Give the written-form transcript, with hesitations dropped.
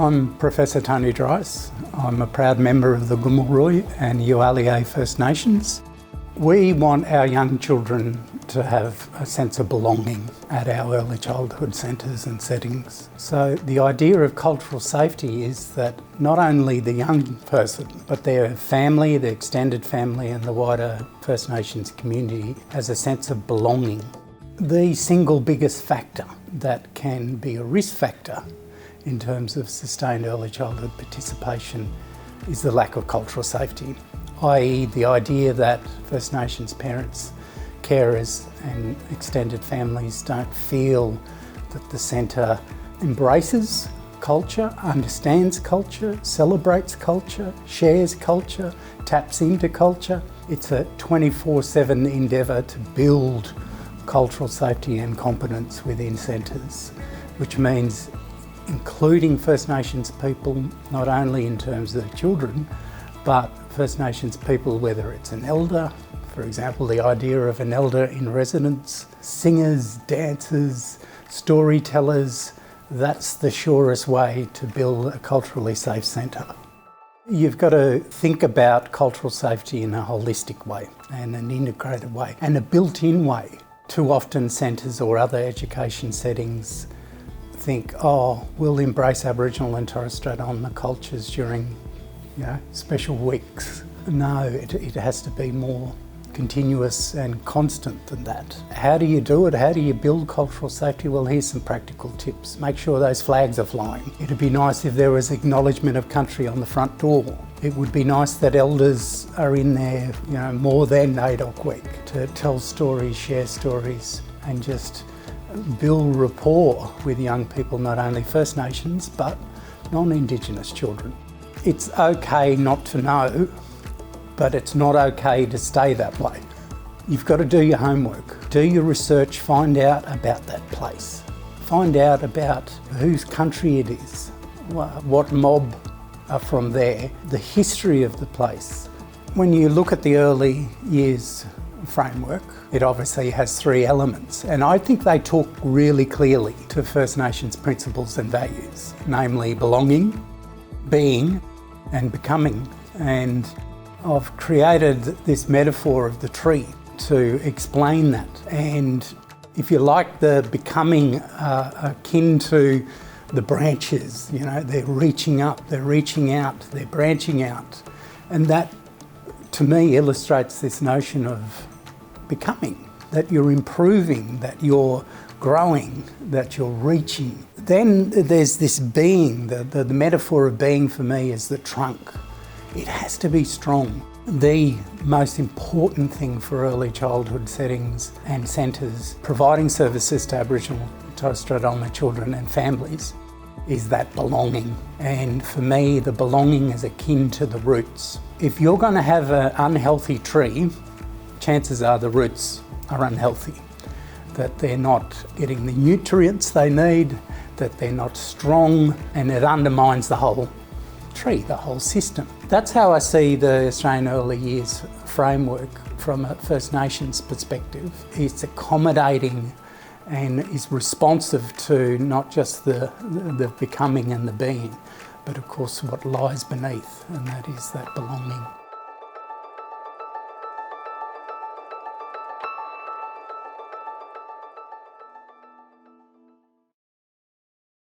I'm Professor Tony Dreise. I'm a proud member of the Gomeroi and Ualia First Nations. We want our young children to have a sense of belonging at our early childhood centres and settings. So the idea of cultural safety is that not only the young person, but their family, the extended family and the wider First Nations community has a sense of belonging. The single biggest factor that can be a risk factor in terms of sustained early childhood participation is the lack of cultural safety, i.e. the idea that First Nations parents, carers and extended families don't feel that the centre embraces culture, understands culture, celebrates culture, shares culture, taps into culture. It's a 24/7 endeavour to build cultural safety and competence within centres, which means including First Nations people, not only in terms of children, but First Nations people, whether it's an elder, for example, the idea of an elder in residence, singers, dancers, storytellers. That's the surest way to build a culturally safe centre. You've got to think about cultural safety in a holistic way and an integrated way and a built-in way. Too often centres or other education settings think, oh, we'll embrace Aboriginal and Torres Strait Islander cultures during special weeks. No, it has to be more continuous and constant than that. How do you do it? How do you build cultural safety? Well, here's some practical tips. Make sure those flags are flying. It'd be nice if there was acknowledgement of country on the front door. It would be nice that elders are in there, more than NAIDOC week to tell stories, share stories, and just build rapport with young people, not only First Nations, but non-Indigenous children. It's okay not to know, but it's not okay to stay that way. You've got to do your homework, do your research, find out about that place. Find out about whose country it is, what mob are from there, the history of the place. When you look at the early years framework, it obviously has three elements, and I think they talk really clearly to First Nations principles and values, namely belonging, being, and becoming. And I've created this metaphor of the tree to explain that. And if you like, the becoming akin to the branches, they're reaching up, they're reaching out, they're branching out. And that, to me, illustrates this notion of becoming, that you're improving, that you're growing, that you're reaching. Then there's this being, the metaphor of being for me is the trunk. It has to be strong. The most important thing for early childhood settings and centres providing services to Aboriginal and Torres Strait Islander children and families is that belonging. And for me, the belonging is akin to the roots. If you're going to have an unhealthy tree, chances are the roots are unhealthy, that they're not getting the nutrients they need, that they're not strong, and it undermines the whole tree, the whole system. That's how I see the Australian Early Years framework from a First Nations perspective. It's accommodating and is responsive to not just the becoming and the being, but of course what lies beneath, and that is that belonging.